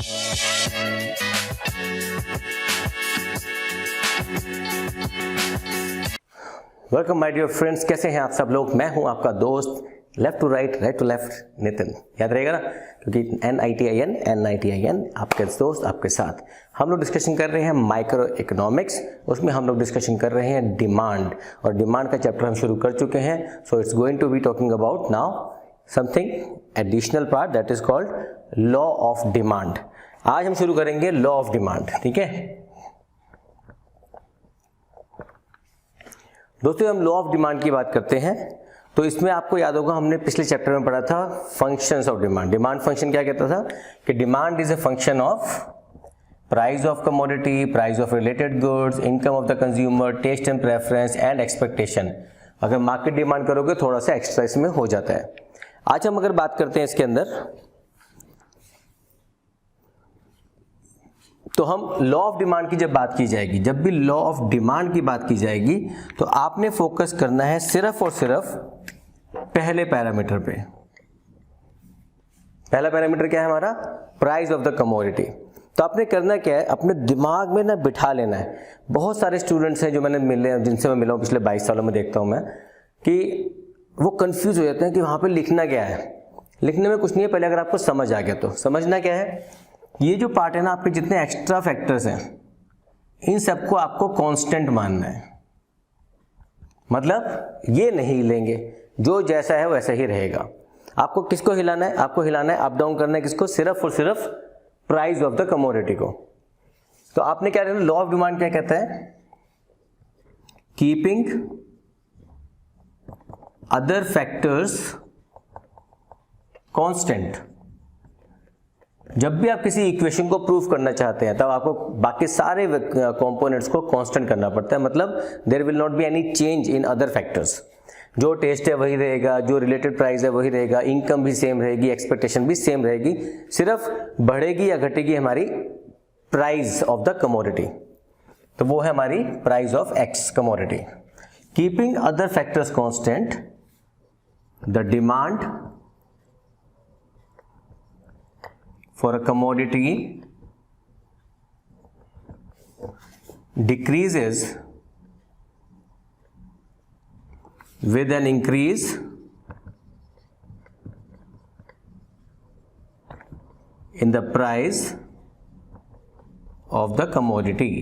Welcome my dear friends, कैसे हैं आप सब लोग। मैं हूं आपका दोस्त left to right, right to left Nitin. याद रहेगा ना, क्योंकि NITIN आपके दोस्त आपके साथ। हम लोग डिस्कशन कर रहे हैं माइक्रो इकोनॉमिक्स, उसमें हम लोग डिस्कशन कर रहे हैं डिमांड, और डिमांड का चैप्टर हम शुरू कर चुके हैं। So it's going to be talking about now something additional part that is called law of demand. आज हम शुरू करेंगे लॉ ऑफ डिमांड, ठीक है दोस्तों। हम लॉ ऑफ डिमांड की बात करते हैं तो इसमें आपको याद होगा हमने पिछले चैप्टर में पढ़ा था functions of demand. Demand function क्या कहता था कि demand is a function of price of commodity, price of related goods, income of the consumer, taste and preference and expectation. अगर मार्केट डिमांड करोगे थोड़ा सा एक्स्ट्रा इसमें हो जाता है। आज हम अगर बात करते हैं इसके अंदर, तो हम लॉ ऑफ डिमांड की जब बात की जाएगी, जब भी लॉ ऑफ डिमांड की बात की जाएगी तो आपने फोकस करना है सिर्फ और सिर्फ पहले पैरामीटर पे। पहला पैरामीटर क्या है हमारा? Price of the commodity. तो आपने करना क्या है, अपने दिमाग में ना बिठा लेना है। बहुत सारे स्टूडेंट्स हैं जो मैंने मिले, जिनसे मैं मिला हूं पिछले 22 सालों में, देखता हूं मैं कि वो कंफ्यूज हो जाते हैं कि वहां पे लिखना क्या है। लिखने में कुछ नहीं है, पहले अगर आपको समझ आ गया तो समझना क्या है। ये जो पार्ट है ना, आपके जितने एक्स्ट्रा फैक्टर्स हैं इन सबको आपको कांस्टेंट मानना है। मतलब ये नहीं हिलेंगे, जो जैसा है वैसा ही रहेगा। आपको किसको हिलाना है? आपको हिलाना है, अप डाउन करना है किसको? सिर्फ और सिर्फ प्राइस ऑफ द कमोडिटी को। तो आपने क्या करना, लॉ ऑफ डिमांड क्या कहता है? Keeping other factors constant. जब भी आप किसी इक्वेशन को प्रूव करना चाहते हैं तब आपको बाकी सारे कंपोनेंट्स को कांस्टेंट करना पड़ता है। मतलब there will not be any change in other factors. जो टेस्ट है वही रहेगा, जो रिलेटेड प्राइस है वही रहेगा, इनकम भी सेम रहेगी, एक्सपेक्टेशन भी सेम रहेगी। सिर्फ बढ़ेगी या घटेगी हमारी प्राइस ऑफ द कमोडिटी। तो वो है हमारी price of x commodity. Keeping other factors constant, the demand for a commodity decreases with an increase in the price of the commodity.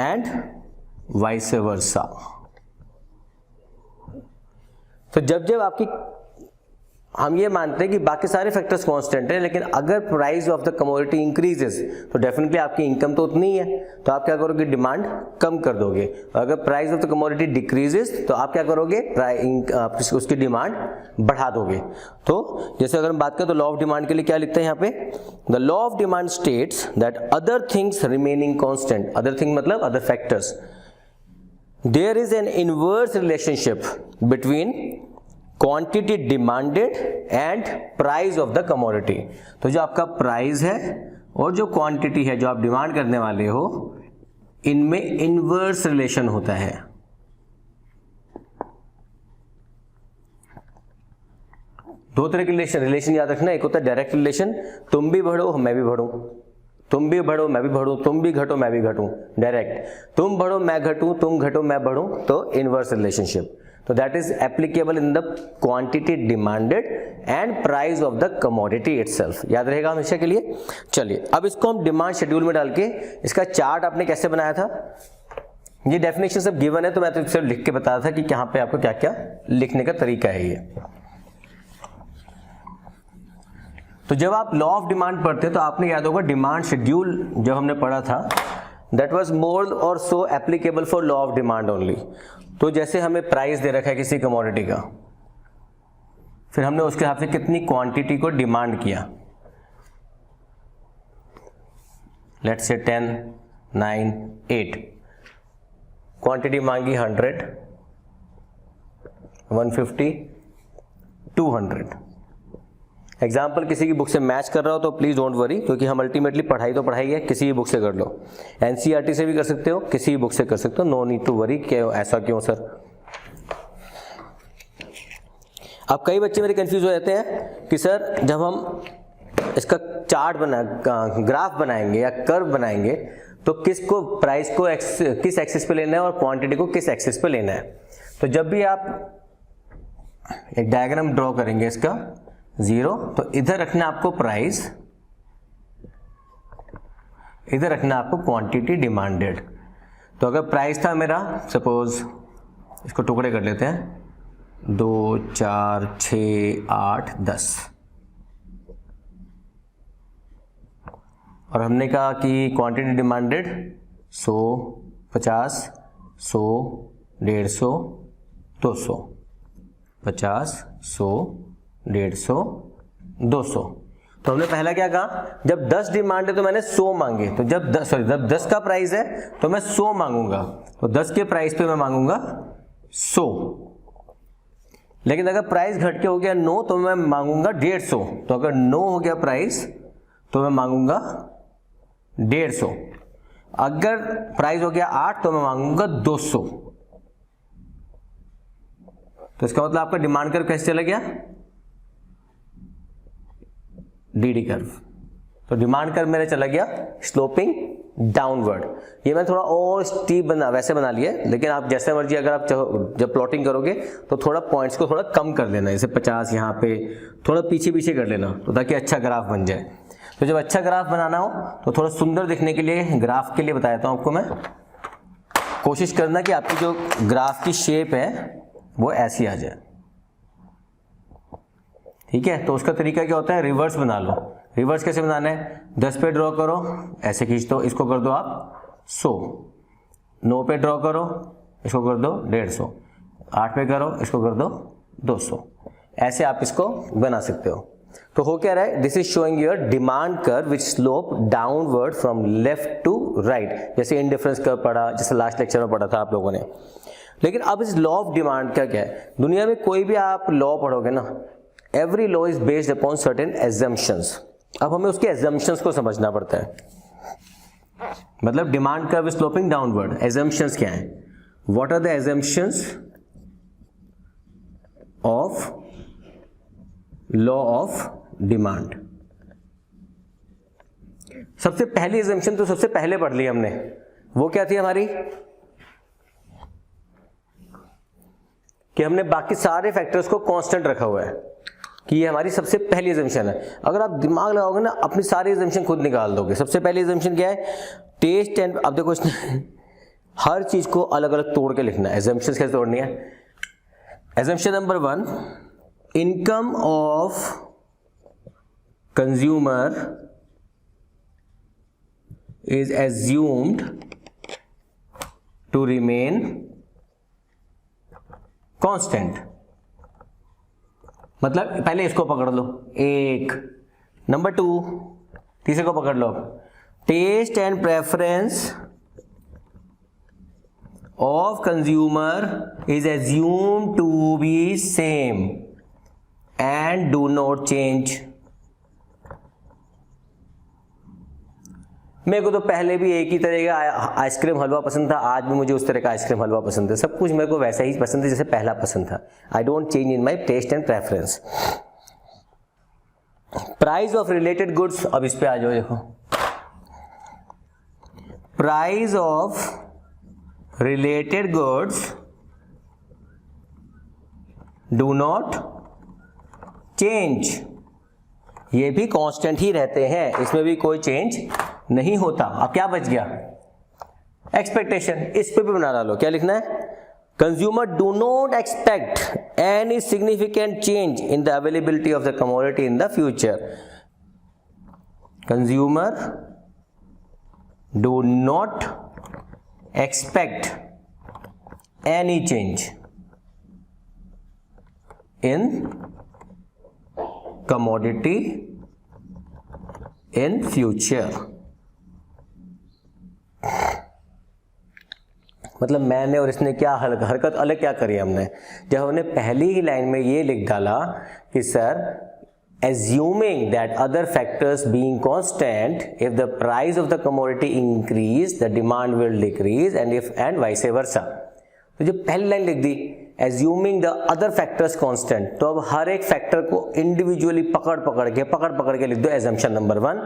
And vice versa. तो जब जब आपकी, हम ये मानते हैं कि बाकी सारे फैक्टर्स कांस्टेंट हैं, लेकिन अगर price of the commodity increases तो डेफिनेटली आपकी इनकम तो उतनी ही है, तो आप क्या करोगे? डिमांड कम कर दोगे। अगर price of the commodity decreases तो आप क्या करोगे? उसकी डिमांड बढ़ा दोगे। तो जैसे अगर हम बात करें तो लॉ ऑफ डिमांड के लिए क्या लिखते हैं यहाँ पे? The law of demand states that other things remaining constant. Other thing मतलब other factors. There is an inverse relationship between quantity demanded and price of the commodity. तो जो आपका प्राइस है और जो क्वांटिटी है जो आप डिमांड करने वाले हो, इनमें इनवर्स रिलेशन होता है। दो तरह के रिलेशन याद रखना। एक होता है डायरेक्ट रिलेशन, तुम भी बढ़ो मैं भी बढ़ूं, तुम भी बढ़ो मैं भी बढ़ूं, तुम भी घटो मैं भी घटूं। डायरेक्ट तुम बढ़ो मैं घटूं, तुम घटो मैं बढ़ूं, तो इनवर्स रिलेशनशिप। तो that is applicable in the quantity demanded and price of the commodity itself. याद रहेगा हमेशा के लिए। चलिए अब इसको हम डिमांड शेड्यूल में डाल के, इसका चार्ट आपने कैसे बनाया था? ये डेफिनेशन सब गिवन है, तो मैं तो सिर्फ लिख के बताया था कि यहाँ पे आपको क्या क्या लिखने का तरीका है ये। तो जब आप लॉ ऑफ डिमांड पढ़ते हैं तो आपने याद होगा डिमांड शेड्यूल जब हमने पढ़ा था, दैट वाज मोर और so applicable for law of demand only. तो जैसे हमें प्राइस दे रखा है किसी कमोडिटी का, फिर हमने उसके हिसाब से कितनी क्वांटिटी को डिमांड किया, लेट्स से 10, 9, 8 क्वांटिटी मांगी 100, 150, 200। एग्जाम्पल किसी की बुक से मैच कर रहा हो तो प्लीज डोंट वरी, क्योंकि हम अल्टीमेटली पढ़ाई तो पढ़ाई है, किसी भी बुक से कर लो। एनसीईआरटी से भी कर सकते हो, किसी भी बुक से कर सकते हो, नो नीड टू वरी। ऐसा क्यों सर? अब कई बच्चे मेरे कंफ्यूज हो जाते हैं कि सर जब हम इसका चार्ट ग्राफ बनाएंगे या कर्व बनाएंगे तो किसको प्राइस को किस एक्सिस पे लेना है और क्वांटिटी को किस एक्सिस पे लेना है। तो जब भी आप एक डायग्राम ड्रॉ करेंगे इसका 0, तो इधर रखना आपको प्राइस, इधर रखना आपको क्वांटिटी डिमांडेड। तो अगर प्राइस था मेरा, सपोज इसको टुकड़े कर लेते हैं, 2, 4, 6, 8, 10, और हमने कहा कि क्वांटिटी डिमांडेड 100, 50, 100, 150, 200, 50, 100, 150, 200। तो हमने पहला क्या कहा, जब 10 डिमांड है तो मैंने 100 मांगे, तो जब 10 का प्राइस है तो मैं 100 मांगूंगा, तो 10 के प्राइस पे मैं मांगूंगा 100। लेकिन अगर प्राइस घट के हो गया 9 तो मैं मांगूंगा 150। तो अगर 9 हो गया प्राइस तो मैं मांगूंगा 150। अगर प्राइस हो गया 8 तो मैं मांगूंगा 200। तो इसका मतलब आपका डिमांड कर्व कैसे चला गया, डीडी कर्व। तो डिमांड कर्व मेरा चला गया स्लोपिंग डाउनवर्ड। ये मैं थोड़ा और स्टीप वैसे बना लिया, लेकिन आप जैसे मर्जी, अगर आप जब प्लॉटिंग करोगे तो थोड़ा पॉइंट्स को थोड़ा कम कर लेना, जैसे 50 यहाँ पे थोड़ा पीछे पीछे कर लेना, तो ताकि अच्छा ग्राफ बन जाए। तो जब अच्छा ग्राफ बनाना हो तो थोड़ा सुंदर दिखने के लिए ग्राफ के लिए बताता हूँ आपको मैं, कोशिश करना कि आपकी जो ग्राफ की शेप है वो ऐसी आ जाए, ठीक है। तो उसका तरीका क्या होता है, रिवर्स बना लो। रिवर्स कैसे बनाना है, 10 पे ड्रॉ करो, ऐसे खींच दो, इसको कर दो आप 100, 9 पे ड्रॉ करो, इसको कर दो 150, 8 पे करो, इसको कर दो 200। ऐसे आप इसको बना सकते हो। तो हो क्या रहा है, this is showing your demand curve which slope downward from left to right, जैसे इंडिफरेंस कर्व पढ़ा, जैसे लास्ट लेक्चर में पढ़ा था आप लोगों ने। लेकिन अब इस लॉ ऑफ डिमांड का क्या है, दुनिया में कोई भी आप लॉ पढ़ोगे ना, every law is based upon certain assumptions. अब हमें उसके एजम्पशंस को समझना पड़ता है। मतलब demand curve sloping downward, assumptions क्या है, what are the assumptions of law of demand. सबसे पहली एजम्पशन तो सबसे पहले पढ़ ली हमने, वो क्या थी हमारी, कि हमने बाकी सारे फैक्टर्स को कांस्टेंट रखा हुआ है, कि ये हमारी सबसे पहली एजम्पशन है। अगर आप दिमाग लगाओगे ना, अपनी सारी एजम्पशन खुद निकाल दोगे। सबसे पहली एजम्पशन क्या है, टेस्ट एंड, अब देखो हर चीज को अलग अलग तोड़ के लिखना है। एजम्पशन कैसे तोड़नी है, assumption number 1, income of consumer is assumed to remain constant। मतलब पहले इसको पकड़ लो, 1, नंबर 2, तीसरे को पकड़ लो, taste and preference of consumer is assumed to be same and do not change। मेरे को तो पहले भी एक ही तरह का आइसक्रीम हलवा पसंद था, आज भी मुझे उस तरह का आइसक्रीम हलवा पसंद है। सब कुछ मेरे को वैसा ही पसंद है जैसे पहला पसंद था। I don't change in my taste and preference. Price of related goods, अब इस पे आ जाओ, देखो price of related goods do not change। ये भी कांस्टेंट ही रहते हैं, इसमें भी कोई चेंज नहीं होता। अब क्या बच गया, एक्सपेक्टेशन। इस पे भी बना डालो, क्या लिखना है, consumer do not expect any significant change in the availability of the commodity in the future. Consumer do not expect any change in commodity in future। मतलब मैंने और इसने क्या हरकत अलग क्या करी हमने, जब हमने पहली ही लाइन में ये लिख डाला कि sir assuming that other factors being constant, if the price of the commodity increase, the demand will decrease and vice versa। तो जो पहली लाइन लिख दी assuming the other factors constant, तो अब हर एक फैक्टर को इंडिविजुअली पकड़ के लिख दो। Assumption number 1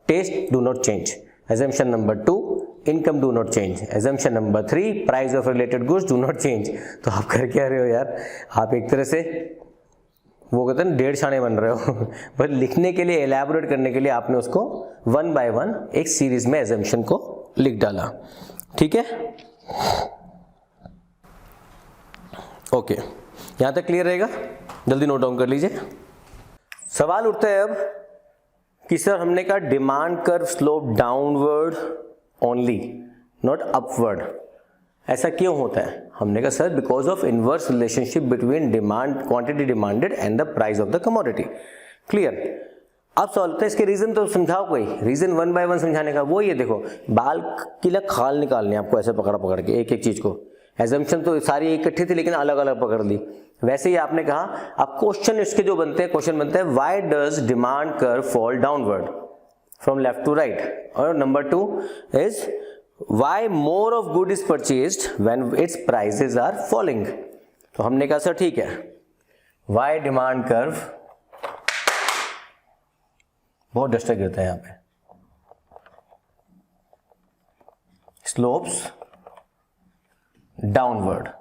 test do not change, assumption number 2 income do not change, assumption number 3 price of related goods do not change. तो आप कर क्या रहे हो यार, आप एक तरह से वो कहते हैं 1.5 छाने बन रहे हो बस लिखने के लिए, एलैबोरेट करने के लिए आपने उसको 1 बाय 1 एक सीरीज में एजम्पशन को लिख डाला। ठीक है, ओके, यहां तक क्लियर रहेगा, जल्दी नोट डाउन कर लीजिए। सवाल उठता है अब कि सर हमने कहा demand curve slope downward only not upward, ऐसा क्यों होता है? हमने कहा sir because of inverse relationship between demand, quantity demanded and the price of the commodity. Clear. अब सवाल होता है इसके रीजन तो समझाओ, कोई रीजन 1 बाय 1 समझाने का। वो ये देखो, बाल की ना खाल निकालनी है आपको, ऐसे पकड़ के एक एक चीज को। एजम्पशन तो सारी इकट्ठी थी लेकिन अलग अलग पकड़ ली। वैसे ही आपने कहा, अब क्वेश्चन इसके जो बनते हैं, क्वेश्चन बनते हैं why does demand curve fall downward from left to right, और number 2 is why more of good is purchased when its prices are falling। तो हमने कहा सर ठीक है, why demand curve, बहुत डस्टर गिरता है यहां पे, slopes downward।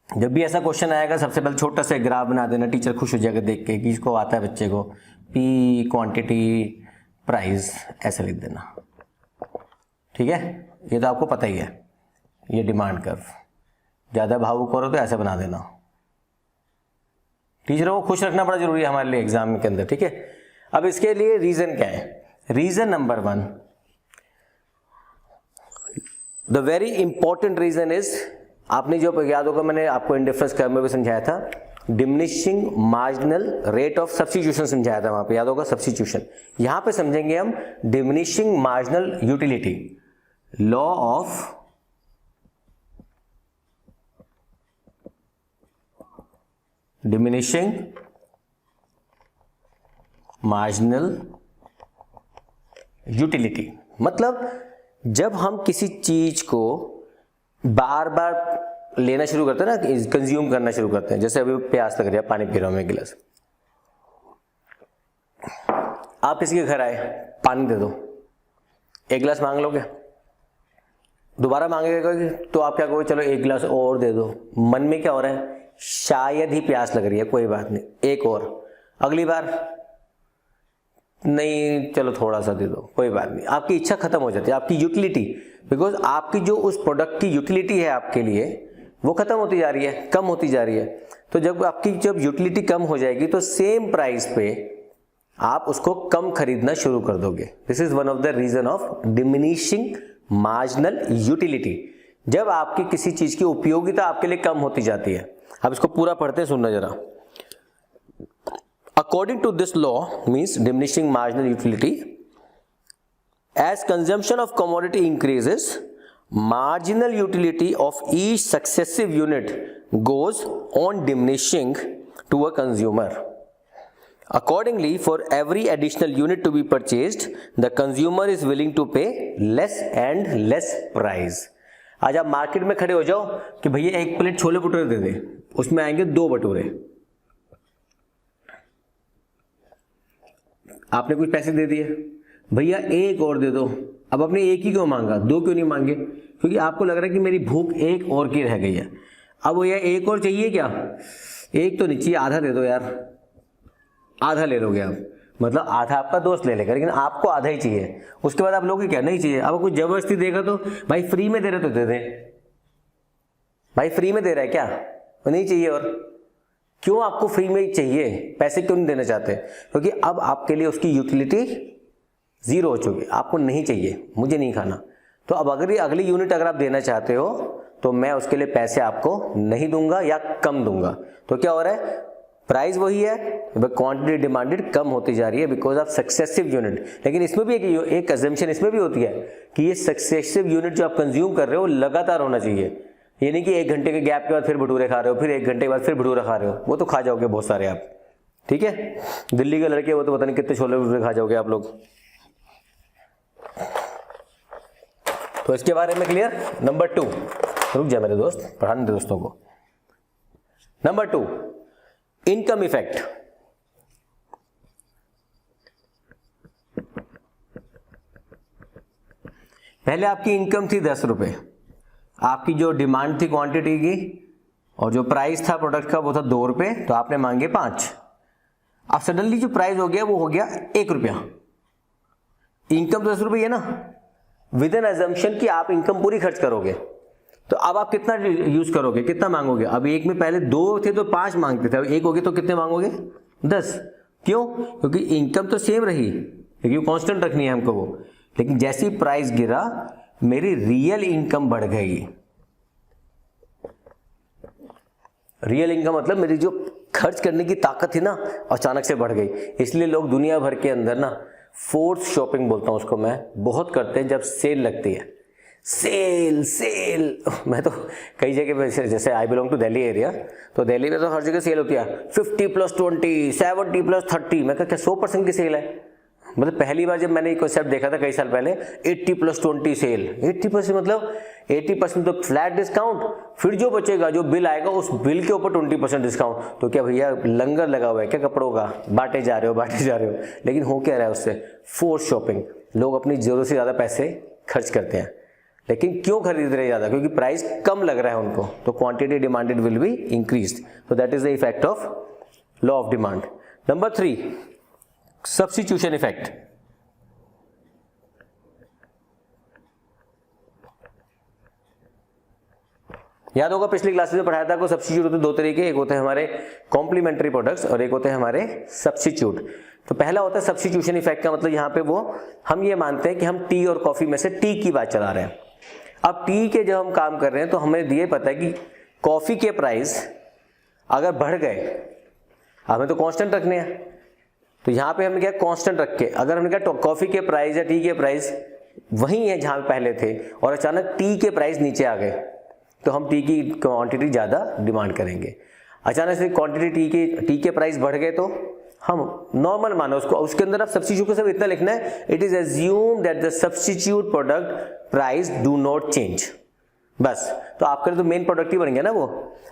जब भी ऐसा क्वेश्चन आएगा सबसे पहले छोटा सा ग्राफ बना देना, टीचर खुश हो जाएगा देख के कि इसको आता है बच्चे को, P क्वांटिटी प्राइस ऐसे लिख देना। ठीक है, ये तो आपको पता ही है, ये डिमांड कर्व। ज़्यादा भावुक करो तो ऐसे बना देना। टीचरों को खुश रखना बड़ा जरूरी है हमारे लिए एग्जाम के अंदर। ठीक है, अब इसके लिए रीजन क्या है? Reason number 1, the very important reason is, आपने जो याद होगा मैंने आपको इंडिफरेंस कर्व में भी समझाया था, diminishing marginal rate of substitution समझाया था वहां पे, याद होगा सब्स्टिट्यूशन। यहां पे समझेंगे हम diminishing marginal utility, law of diminishing marginal utility. मतलब जब हम किसी चीज को बार बार लेना शुरू करते हैं ना, कंज्यूम करना शुरू करते हैं, जैसे अभी प्यास लग रही है, पानी पी रहा हूं मैं एक गिलास, आप किसी के घर आए, पानी दे दो, एक गिलास मांग लोगे, दोबारा मांगेगा तो आप क्या कहोगे, चलो एक गिलास और दे दो। मन में क्या हो रहा है, शायद ही प्यास लग रही है, कोई बात नहीं एक और, अगली बार नहीं चलो थोड़ा सा दे दो, कोई बात नहीं। आपकी इच्छा खत्म हो जाती है, आपकी यूटिलिटी, बिकॉज आपकी जो उस प्रोडक्ट की यूटिलिटी है आपके लिए वो खत्म होती जा रही है, कम होती जा रही है। तो जब आपकी यूटिलिटी कम हो जाएगी तो सेम प्राइस पे आप उसको कम खरीदना शुरू कर दोगे। This is one of the reason of diminishing marginal utility, जब आपकी किसी चीज की उपयोगिता आपके लिए कम होती जाती है। अब इसको पूरा पढ़ते हैं, सुनना जरा। According to this law means diminishing marginal utility, as consumption of commodity increases, marginal utility of each successive unit goes on diminishing to a consumer. Accordingly, for every additional unit to be purchased, the consumer is willing to pay less and less price. आज आप market में खड़े हो जाओ कि भैया एक plate chole bhature दे दे, उसमें आएंगे 2 भटूरे, आपने कुछ पैसे दे दिए, भैया एक और दे दो। अब आपने एक ही क्यों मांगा, 2 क्यों नहीं मांगे? क्योंकि आपको लग रहा है कि मेरी भूख एक और की रह गई है। अब भैया एक और चाहिए क्या? एक तो नहीं चाहिए, आधा दे दो यार, आधा ले लोगे आप, मतलब आधा आपका दोस्त ले लेगा लेकिन आपको आधा ही चाहिए। उसके बाद आप लोग क्या नहीं चाहिए। अब कुछ जबरदस्ती देगा तो भाई फ्री में दे रहे तो दे दे, भाई फ्री में दे रहा है क्या, वो नहीं चाहिए। और क्यों आपको फ्री में चाहिए, पैसे क्यों नहीं देना चाहते? क्योंकि अब आपके लिए उसकी यूटिलिटी जीरो हो चुकी, आपको नहीं चाहिए, मुझे नहीं खाना। तो अब अगर ये अगली यूनिट अगर आप देना चाहते हो तो मैं उसके लिए पैसे आपको नहीं दूंगा या कम दूंगा। तो क्या हो रहा है, प्राइस वही है, क्वांटिटी डिमांडेड कम होती जा रही है बिकॉज ऑफ सक्सेसिव यूनिट। लेकिन इसमें भी एक अजम्पशन इसमें भी होती है कि ये सक्सेसिव यूनिट जो आप कंज्यूम कर रहे हो लगातार होना चाहिए। ये नहीं कि 1 घंटे के गैप के बाद फिर भटूरे खा रहे हो, फिर 1 घंटे के बाद फिर भटूरे खा रहे हो, वो तो खा जाओगे बहुत सारे आप। ठीक है, दिल्ली के लड़के वो तो पता नहीं कितने छोले भटूरे खा जाओगे आप लोग। तो इसके बारे में क्लियर। नंबर 2, रुक जा मेरे दोस्त, पढ़ाने दे दोस्तों को। Number 2, income effect. पहले आपकी इनकम थी 10 रुपए, आपकी जो डिमांड थी क्वांटिटी की और जो प्राइस था प्रोडक्ट का वो था 2 रुपए, तो आपने मांगे 5। अब सडनली जो प्राइस हो गया वो हो गया 1 रुपया। इनकम तो 10 रुपये है ना, विद एन अजम्पशन कि आप इनकम पूरी खर्च करोगे, तो अब आप कितना यूज करोगे, कितना मांगोगे। अब एक में पहले 2 थे तो 5 मांगते थे, अब 1 हो गए तो कितने मांगोगे, 10। क्यों? क्योंकि इनकम तो सेम रही, क्योंकि कांस्टेंट रखनी है हमको वो, लेकिन जैसे ही प्राइस गिरा मेरी रियल इनकम बढ़ गई। रियल इनकम मतलब मेरी जो खर्च करने की ताकत थी ना अचानक से बढ़ गई। इसलिए लोग दुनिया भर के अंदर ना फोर्स शॉपिंग बोलता हूं उसको मैं, बहुत करते हैं जब सेल लगती है। सेल सेल मैं तो कई जगह पे, जैसे I belong to Delhi area, तो दिल्ली में तो हर जगह सेल होती है 50+20, 70+30। मैं क्या 100% की सेल है? मतलब पहली बार जब मैंने ये कॉन्सेप्ट देखा था कई साल पहले, 80+20 सेल। 80% मतलब 80% तो फ्लैट डिस्काउंट, फिर जो बचेगा जो बिल आएगा उस बिल के ऊपर 20% डिस्काउंट। तो क्या भैया लंगर लगा हुआ है क्या कपड़ों का, बांटे जा रहे हो। लेकिन हो क्या रहा है उससे, फोर्स शॉपिंग। लोग अपनी जरूरत से ज़्यादा पैसे खर्च करते हैं, लेकिन क्यों खरीद रहे ज़्यादा? क्योंकि प्राइस कम लग रहा है उनको, तो quantity demanded will be increased. तो that is the effect of law of demand. Number 3, substitution effect. याद होगा पिछली क्लासेस में पढ़ाया था को सब्स्टिट्यूट होते 2 तरीके, एक होते हैं हमारे कॉम्प्लीमेंट्री प्रोडक्ट्स और एक होते हैं हमारे सब्स्टिट्यूट। तो पहला होता है सब्स्टिट्यूशन इफेक्ट का मतलब यहाँ पे वो हम ये मानते हैं कि हम टी और कॉफी में से टी की बात चला रहे हैं। अब टी के जब हम काम कर रहे हैं तो हमें ये पता है कि कॉफी के प्राइस अगर बढ़ गए, हमें तो कांस्टेंट रखने हैं, तो यहाँ पे हमने क्या कांस्टेंट रख के, अगर हमने क्या कॉफी के प्राइस या टी के प्राइस वही है जहाँ पहले थे और अचानक टी के प्राइस नीचे आ गए, तो हम टी की क्वांटिटी ज़्यादा डिमांड करेंगे। अचानक से क्वांटिटी टी के प्राइस बढ़ गए तो हम नॉर्मल मानो उसको, उसके अंदर आप सब्स्टिट्यूट को सिर्फ इतना लिखना है, it is assume that the substitute product price do not change, बस। तो आपका तो मेन प्रोडक्ट ही बन गया ना वो।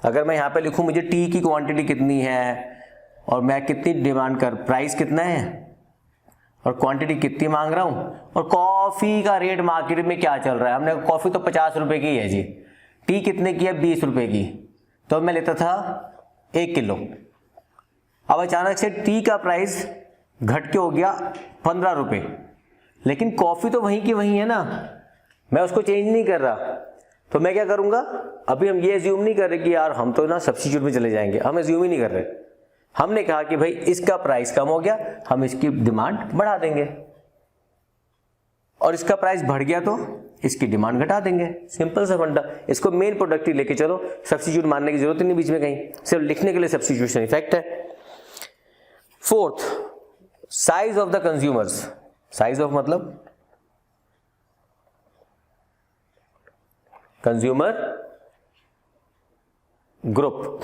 अगर मैं यहाँ पे लिखूँ मुझे टी की क्वांटिटी कितनी है और मैं कितनी डिमांड कर, प्राइस कितना है और क्वांटिटी कितनी मांग रहा हूँ, और कॉफ़ी का रेट मार्केट में क्या चल रहा है, हमने कॉफ़ी तो 50 रुपए की है जी, टी कितने की है 20 रुपए की, तो मैं लेता था 1 किलो। अब अचानक से टी का प्राइस घट के हो गया 15 रुपए, लेकिन कॉफ़ी तो वहीं की वहीं है ना, मैं उसको चेंज नहीं कर रहा। तो मैं क्या करूँगा, अभी हम ये एज्यूम नहीं कर रहे कि यार हम तो ना सब्स्टिट्यूट में चले जाएंगे, हम एज्यूम ही नहीं कर रहे। हमने कहा कि भाई इसका प्राइस कम हो गया, हम इसकी डिमांड बढ़ा देंगे, और इसका प्राइस बढ़ गया तो इसकी डिमांड घटा देंगे। सिंपल सा फंडा। इसको मेन प्रोडक्ट ही लेके चलो, सब्स्टिट्यूट मानने की जरूरत ही नहीं बीच में कहीं, सिर्फ लिखने के लिए सब्स्टिट्यूशन इफेक्ट है। 4th, size of the consumers. Size of मतलब कंज्यूमर ग्रुप।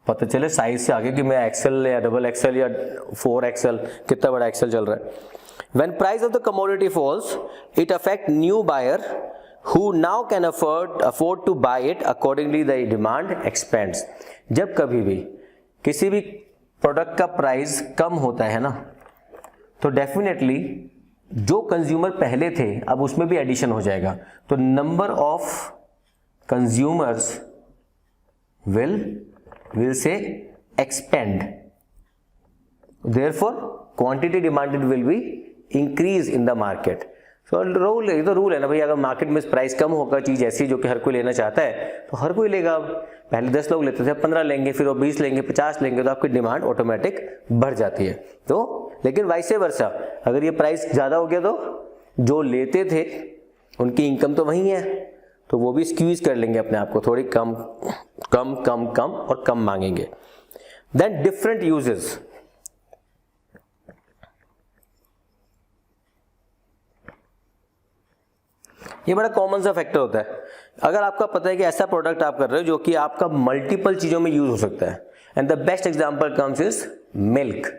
पता चले साइज से आगे कि मैं एक्सेल या डबल एक्सेल या 4XL, कितना बड़ा एक्सेल चल रहा है। When price of the commodity falls, it affect new buyer who now can afford to buy it. Accordingly, the demand expands. जब कभी भी किसी भी प्रोडक्ट का प्राइस कम होता है ना, तो डेफिनेटली जो कंज्यूमर पहले थे अब उसमें भी एडिशन हो जाएगा, तो number of consumers will say expand. Therefore, quantity demanded will be increase in the market. So rule, ये तो रूल है ना भाई, अगर मार्केट में प्राइस कम होगा चीज ऐसी जो कि हर कोई लेना चाहता है तो हर कोई लेगा। अब पहले 10 लोग लेते थे, 15 लेंगे, फिर वो 20 लेंगे, 50 लेंगे, तो आपकी डिमांड ऑटोमेटिक बढ़ जाती है। तो लेकिन वाइसे वर्सा, अगर ये प्राइस ज्यादा हो गया तो जो लेते थे उनकी इनकम तो वही है, तो वो भी स्क्वीज कर लेंगे अपने आप को, थोड़ी कम कम कम कम और कम मांगेंगे। Then different uses. ये बड़ा कॉमन सा फैक्टर होता है। अगर आपका पता है कि ऐसा प्रोडक्ट आप कर रहे हो जो कि आपका मल्टीपल चीजों में यूज हो सकता है, and the best example comes is milk.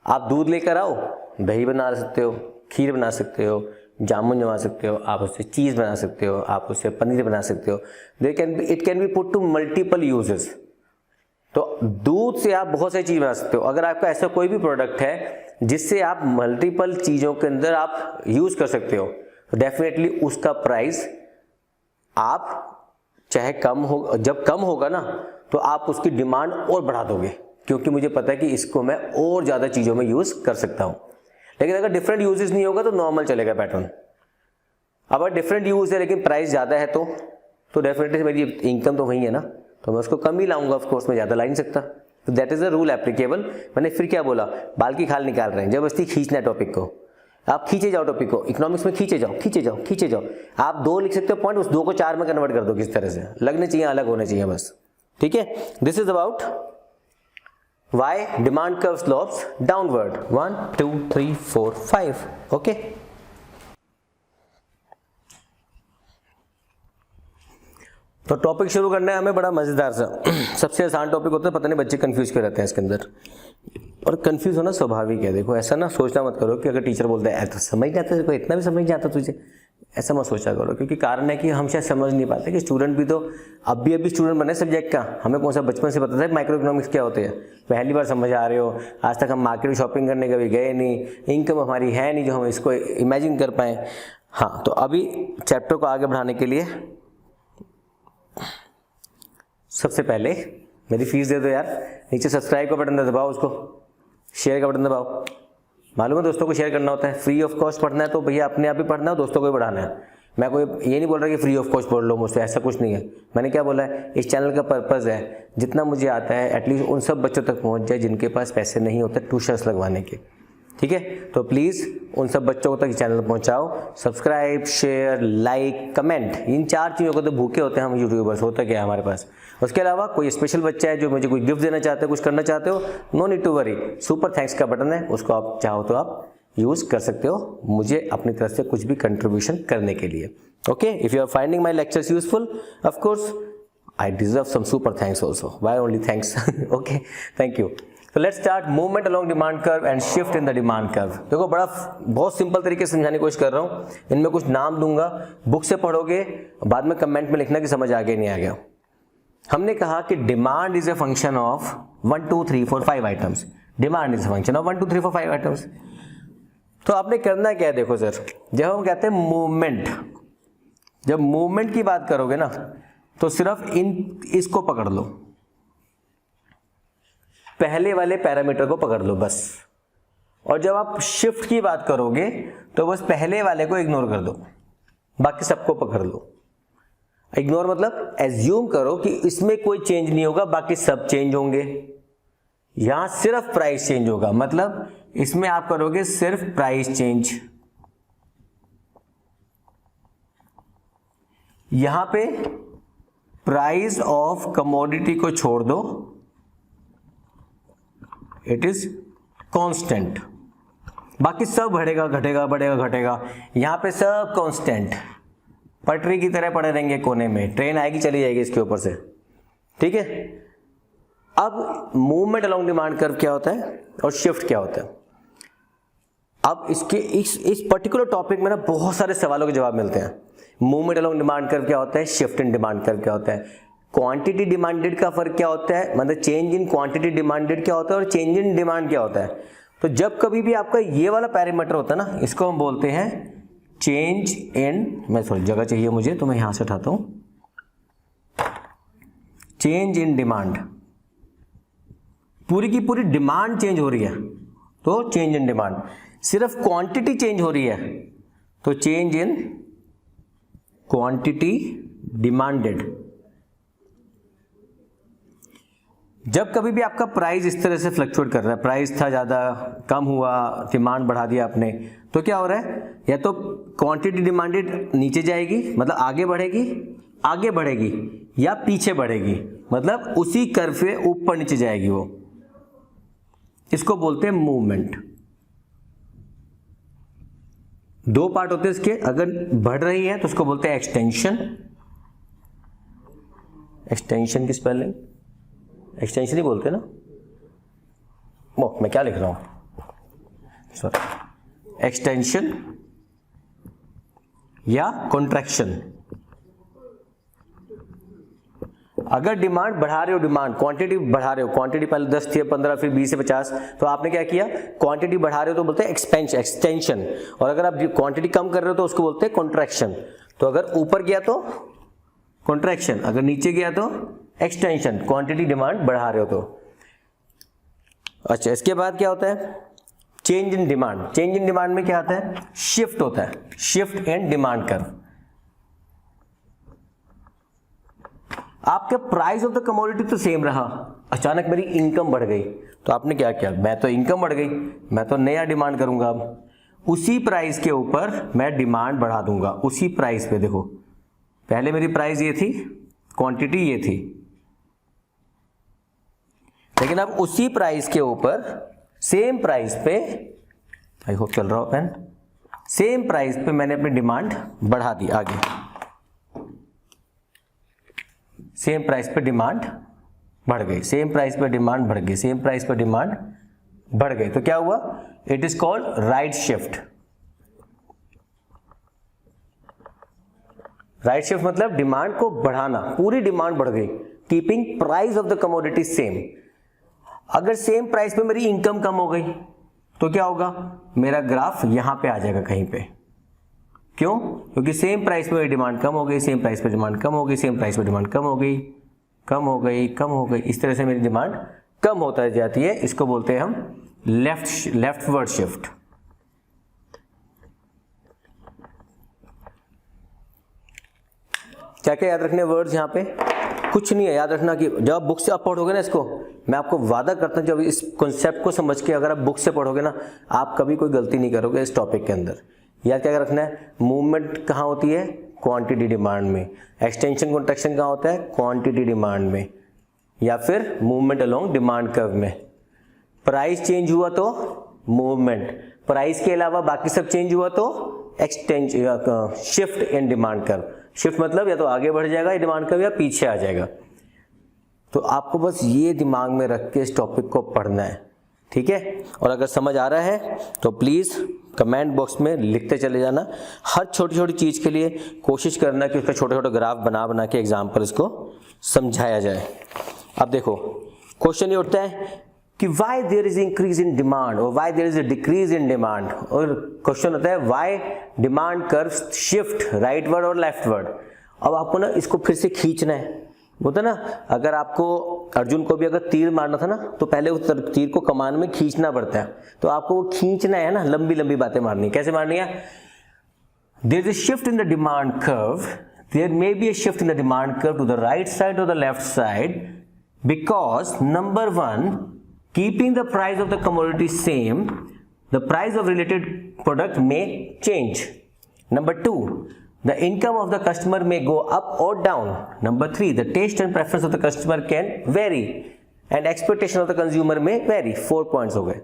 आप दूध लेकर आओ, दही बना सकते हो, खीर बना सकते हो, जामुन जमा सकते हो, आप उससे चीज़ बना सकते हो, आप उससे पनीर बना सकते हो। It can be put to multiple uses. तो दूध से आप बहुत सारी चीज़ बना सकते हो। अगर आपका ऐसा कोई भी प्रोडक्ट है जिससे आप मल्टीपल चीज़ों के अंदर आप यूज़ कर सकते हो, तो डेफिनेटली उसका प्राइस आप चाहे कम हो, जब कम होगा ना तो आप उसकी डिमांड और बढ़ा दोगे, क्योंकि मुझे पता है कि इसको मैं और ज़्यादा चीज़ों में यूज़ कर सकता हूँ। लेकिन अगर डिफरेंट यूजेस नहीं होगा तो नॉर्मल चलेगा पैटर्न। अगर डिफरेंट यूज है लेकिन प्राइस ज़्यादा है तो डेफिनेटली मेरी इनकम तो वही है ना, तो मैं उसको कम ही लाऊंगा, ऑफ कोर्स मैं ज़्यादा ला नहीं सकता। तो that is the rule applicable. मैंने फिर क्या बोला, बाल की खाल निकाल रहे हैं, जबरदस्ती खींचना है टॉपिक को, आप खींचे जाओ टॉपिक को, इकोनॉमिक्स में खींचे जाओ खींचे जाओ खींचे जाओ। आप 2 लिख सकते हो पॉइंट, उस 2 को 4 में कन्वर्ट कर दो, किस तरह से लगने चाहिए, अलग होने चाहिए बस, ठीक है। This is about why demand curve slopes downward. 1 2 3 4 5 okay. तो टॉपिक शुरू करना है हमें बड़ा मजेदार सा। सबसे आसान टॉपिक होता है, पता नहीं बच्चे कंफ्यूज क्यों रहते हैं इसके अंदर, और कंफ्यूज होना स्वाभाविक है। देखो ऐसा ना सोचना मत करो कि अगर टीचर बोलता है तो समझ नहीं आता, देखो इतना भी समझ नहीं आता तुझे, ऐसा मत सोचा करो। क्योंकि कारण है कि हम शायद समझ नहीं पाते कि स्टूडेंट भी तो अभी स्टूडेंट बने सब्जेक्ट का, हमें कौन सा बचपन से पता था माइक्रो इकोनॉमिक्स क्या होते हैं, पहली बार समझ आ रहे हो। आज तक हम मार्केट में शॉपिंग करने कभी गए नहीं, इनकम हमारी है नहीं जो हम इसको इमेजिन कर पाएँ। हाँ, तो अभी चैप्टर को आगे बढ़ाने के लिए सबसे पहले मेरी फीस दे दो यार। नीचे सब्सक्राइब का बटन दबाओ, उसको शेयर का बटन दबाओ। मालूम है दोस्तों को शेयर करना होता है, फ्री ऑफ कॉस्ट पढ़ना है तो भैया अपने आप ही पढ़ना है, दोस्तों को भी बढ़ाना है। मैं कोई ये नहीं बोल रहा कि फ्री ऑफ कॉस्ट पढ़ लो मुझसे, ऐसा कुछ नहीं है। मैंने क्या बोला है, इस चैनल का पर्पज़ है जितना मुझे आता है एटलीस्ट उन सब बच्चों तक पहुंच जाए जिनके पास पैसे नहीं होते ट्यूशन्स लगवाने के, ठीक है। तो प्लीज़ उन सब बच्चों तक चैनल पहुंचाओ। सब्सक्राइब, शेयर, लाइक, कमेंट, इन 4 चीज़ों को तो भूखे होते हैं हम यूट्यूबर्स, होता क्या है हमारे पास। उसके अलावा कोई स्पेशल बच्चा है जो मुझे कोई गिफ्ट देना चाहते हो, कुछ करना चाहते हो, no need to worry, super thanks का बटन है, उसको आप चाहो तो आप यूज़ कर सकते हो मुझे अपनी तरफ से कुछ भी कंट्रीब्यूशन करने के लिए। Okay, if you are finding my lectures useful, of course I deserve some super thanks also. Why only thanks? Okay, thank you. So let's start movement along demand curve and shift in the demand curve. देखो बहुत simple तरीके से समझाने की कोशिश कर रहा हूँ। इनमें कुछ नाम दूंगा, बुक से पढ़ोगे, बाद में कमेंट में लिखना कि समझ आ गया नहीं आ गया। हमने कहा कि demand is a function of 1 2 3 4 5 items. Demand is a function of 1 2 3 4 5 items. तो आपने करना क्या है, देखो सर, जब हम कहते हैं मूवमेंट, जब मूवमेंट की बात करोगे ना तो सिर्फ इसको पकड़ लो, पहले वाले पैरामीटर को पकड़ लो बस। और जब आप शिफ्ट की बात करोगे तो बस पहले वाले को इग्नोर कर दो, बाकी सबको पकड़ लो। इग्नोर मतलब एज्यूम करो कि इसमें कोई चेंज नहीं होगा, बाकी सब चेंज होंगे। यहां सिर्फ प्राइस चेंज होगा, मतलब इसमें आप करोगे सिर्फ प्राइस चेंज। यहां पे प्राइस ऑफ कमोडिटी को छोड़ दो, इट इज कांस्टेंट, बाकी सब बढ़ेगा घटेगा बढ़ेगा घटेगा। यहां पे सब कांस्टेंट, पटरी की तरह पड़े रहेंगे कोने में, ट्रेन आएगी चली जाएगी इसके ऊपर से, ठीक है। अब मूवमेंट अलोंग डिमांड कर्व क्या होता है और शिफ्ट क्या होता है। अब इसके इस पर्टिकुलर टॉपिक में ना बहुत सारे सवालों के जवाब मिलते हैं। मूवमेंट अलोंग डिमांड कर्व क्या होता है, शिफ्ट इन डिमांड कर्व क्या होता है, क्वांटिटी डिमांडेड का फर्क क्या होता है, मतलब चेंज इन क्वांटिटी डिमांडेड क्या होता है और चेंज इन डिमांड क्या होता है। तो जब कभी भी आपका ये वाला पैरामीटर होता है ना, इसको हम बोलते हैं चेंज इन, मैं थोड़ी जगह चाहिए मुझे तो मैं यहां से उठाता हूं, चेंज इन डिमांड। पूरी की पूरी डिमांड चेंज हो रही है तो चेंज इन डिमांड, सिर्फ क्वांटिटी चेंज हो रही है तो चेंज इन क्वांटिटी डिमांडेड। जब कभी भी आपका प्राइस इस तरह से फ्लक्चुएट कर रहा है, प्राइस था ज़्यादा कम हुआ, डिमांड बढ़ा दिया आपने, तो क्या हो रहा है, या तो क्वांटिटी डिमांडेड नीचे जाएगी मतलब आगे बढ़ेगी, या पीछे बढ़ेगी मतलब उसी कर्व पे ऊपर नीचे जाएगी वो। इसको बोलते हैं मूवमेंट। 2 पार्ट होते हैं इसके, अगर बढ़ रही है तो उसको बोलते हैं एक्सटेंशन। एक्सटेंशन की स्पेलिंग एक्सटेंशन ही बोलते हैं ना, मैं क्या लिख रहा हूं, सॉरी, एक्सटेंशन। या कॉन्ट्रैक्शन। अगर डिमांड बढ़ा रहे हो, डिमांड क्वांटिटी बढ़ा रहे हो, क्वांटिटी पहले 10 थी 15 फिर 20 से 50, तो आपने क्या किया, क्वांटिटी बढ़ा रहे हो तो बोलते हैं एक्सटेंशन, और अगर आप क्वांटिटी कम कर रहे हो तो उसको बोलते हैं कॉन्ट्रैक्शन। तो अगर ऊपर गया तो कॉन्ट्रैक्शन, अगर नीचे गया तो एक्सटेंशन, क्वांटिटी डिमांड बढ़ा रहे हो तो। अच्छा, इसके बाद क्या होता है, change in demand. Change in demand में क्या आता है, शिफ्ट होता है, शिफ्ट इन डिमांड कर्व। आपका प्राइस ऑफ द कमोडिटी तो सेम रहा, अचानक मेरी इनकम बढ़ गई, तो आपने क्या किया, मैं तो इनकम बढ़ गई, मैं तो नया डिमांड करूंगा, अब उसी प्राइस के ऊपर मैं डिमांड बढ़ा दूंगा, उसी प्राइस पे। देखो पहले मेरी प्राइस ये थी, क्वांटिटी ये थी, लेकिन अब उसी प्राइस के ऊपर सेम प्राइस पे, आई होप चल रहा हो पेन, सेम प्राइस पे मैंने अपनी डिमांड बढ़ा दी आगे, सेम प्राइस पे डिमांड बढ़ गई, सेम प्राइस पे डिमांड बढ़ गई, सेम प्राइस पे डिमांड बढ़ गई, तो क्या हुआ, it is called right shift. Right shift मतलब डिमांड को बढ़ाना, पूरी डिमांड बढ़ गई, keeping price of the commodity same. अगर सेम प्राइस पे मेरी इनकम कम हो गई तो क्या होगा, मेरा ग्राफ यहां पे आ जाएगा कहीं पे। क्यों, क्योंकि सेम प्राइस पे मेरी डिमांड कम हो गई, सेम प्राइस पे डिमांड कम हो गई, सेम प्राइस पे डिमांड कम हो गई, कम हो गई, कम हो गई, इस तरह से मेरी डिमांड कम होता जाती है। इसको बोलते हैं हम लेफ्टवर्ड शिफ्ट। क्या क्या याद रखने वर्ड्स यहाँ पे, कुछ नहीं है, याद रखना कि जब आप बुक से आप पढ़ोगे ना इसको, मैं आपको वादा करता हूँ जब इस कॉन्सेप्ट को समझ के अगर आप बुक से पढ़ोगे ना, आप कभी कोई गलती नहीं करोगे इस टॉपिक के अंदर। याद क्या रखना है, मूवमेंट कहाँ होती है, क्वांटिटी डिमांड में, एक्सटेंशन कॉन्ट्रैक्शन कहाँ होता है, क्वांटिटी डिमांड में, या फिर मूवमेंट अलोंग डिमांड कर्व में। प्राइस चेंज हुआ तो मूवमेंट, प्राइस के अलावा बाकी सब चेंज हुआ तो extension, shift in demand curve. Shift मतलब या तो आगे बढ़ जाएगा ये डिमांड कर्व या पीछे आ जाएगा। तो आपको बस ये दिमाग में रख के इस टॉपिक को पढ़ना है, ठीक है। और अगर समझ आ रहा है तो प्लीज कमेंट बॉक्स में लिखते चले जाना। हर छोटी छोटी चीज के लिए कोशिश करना कि उसका छोटे छोटे ग्राफ बना के एग्जाम्पल इसको समझाया जाए। अब देखो क्वेश्चन ये उठता है कि why there is increase in demand और why there is a decrease in demand, और क्वेश्चन होता है why demand curve shift rightward और लेफ्टवर्ड। अब आपको ना इसको फिर से खींचना है, होता ना, अगर आपको अर्जुन को भी अगर तीर मारना था ना तो पहले उस तीर को कमान में खींचना पड़ता है, तो आपको वो खींचना है ना, लंबी लंबी बातें मारनी। कैसे मारनी है, there is a shift in the demand curve, there may be a shift in the demand curve to the right side और the left side because number 1 keeping the price of the commodity same, the price of related product may change. Number 2, the income of the customer may go up or down. Number 3, the taste and preference of the customer can vary and expectation of the consumer may vary. 4 points हो गए।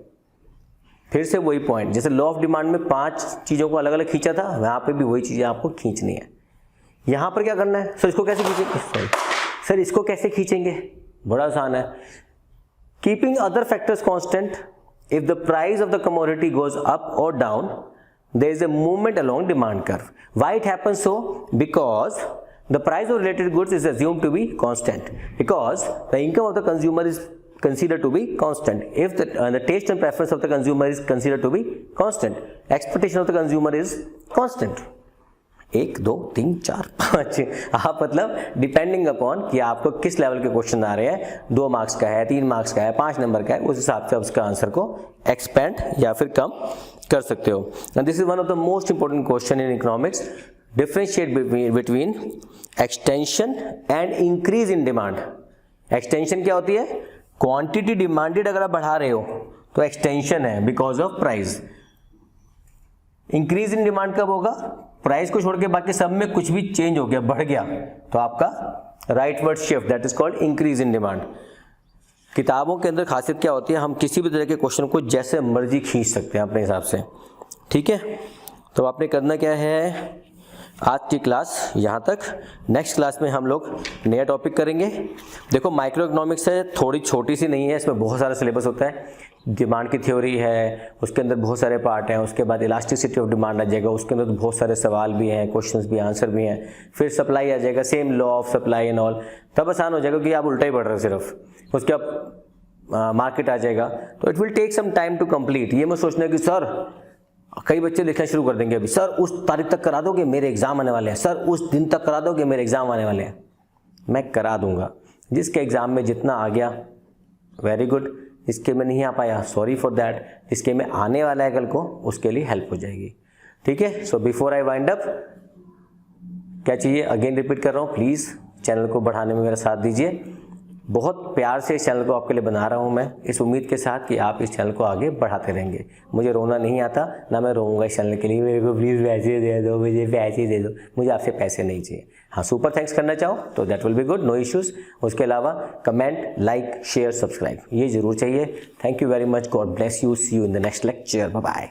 फिर से वही point, जैसे law of demand में 5 चीजों को अलग अलग खींचा था, यहाँ पे भी वही चीजें आपको खींचनी है। यहाँ पर क्या करना है, सर इसको कैसे खींचेंगे, सर इसको कैसे खींचेंगे, बड़ा आसान है। Keeping other factors constant, if the price of the commodity goes up or down, there is a movement along demand curve. Why it happens so? Because the price of related goods is assumed to be constant. Because the income of the consumer is considered to be constant. If the taste and preference of the consumer is considered to be constant, expectation of the consumer is constant. 1 2 3 4 5 आप मतलब depending upon कि आपको किस level के question आ रहे हैं, 2 marks का है, 3 मार्क्स का है, 5 नंबर का है, उस हिसाब से आप उसका आंसर को एक्सपेंड या फिर कम कर सकते हो। And this is one of the most important question in economics, differentiate between extension and increase in demand. Extension क्या होती है, क्वांटिटी डिमांडेड अगर आप बढ़ा रहे हो तो एक्सटेंशन है because of price. Increase in demand कब होगा, प्राइस को छोड़ के बाकी सब में कुछ भी चेंज हो गया, बढ़ गया, तो आपका rightward shift, that is called increase in demand. किताबों के अंदर खासियत क्या होती है, हम किसी भी तरह के क्वेश्चन को जैसे मर्जी खींच सकते हैं अपने हिसाब से, ठीक है। तो आपने करना क्या है, आज की क्लास यहाँ तक। नेक्स्ट क्लास में हम लोग नया टॉपिक करेंगे। देखो माइक्रो इकोनॉमिक्स है, थोड़ी छोटी सी नहीं है, इसमें बहुत सारा सिलेबस होता है। डिमांड की थ्योरी है, उसके अंदर बहुत सारे पार्ट हैं। उसके बाद इलास्टिसिटी ऑफ डिमांड आ जाएगा, उसके अंदर बहुत सारे सवाल भी हैं, क्वेश्चंस भी, आंसर भी हैं। फिर सप्लाई आ जाएगा, same law of supply and all. तब आसान हो जाएगा कि आप उल्टा ही पढ़ रहे हो सिर्फ। उसके बाद मार्केट आ जाएगा। तो it will take some time to complete. ये मत सोचना कि सर, कई बच्चे लिखना शुरू कर देंगे अभी, सर उस तारीख तक करा दोगे, मेरे एग्जाम आने वाले हैं, सर उस दिन तक करा दोगे, मेरे एग्जाम आने वाले हैं। मैं करा दूंगा। जिसके एग्जाम में जितना आ गया वेरी गुड, जिसके में नहीं आ पाया सॉरी फॉर दैट, जिसके में आने वाला है कल को उसके लिए हेल्प हो जाएगी। ठीक है। So before I wind up, क्या चाहिए, अगेन रिपीट कर रहा हूँ, प्लीज़ चैनल को बढ़ाने में मेरा साथ दीजिए। बहुत प्यार से इस चैनल को आपके लिए बना रहा हूँ मैं, इस उम्मीद के साथ कि आप इस चैनल को आगे बढ़ाते रहेंगे। मुझे रोना नहीं आता, ना मैं रोऊंगा इस चैनल के लिए, मेरे को प्लीज़ पैसे दे दो, मुझे पैसे दे दो। मुझे आपसे पैसे नहीं चाहिए। हाँ, सुपर थैंक्स करना चाहो तो that will be good, no issues. उसके अलावा कमेंट, लाइक, शेयर, सब्सक्राइब ये जरूर चाहिए। Thank you very much, God bless you, see you in the next lecture, bye bye.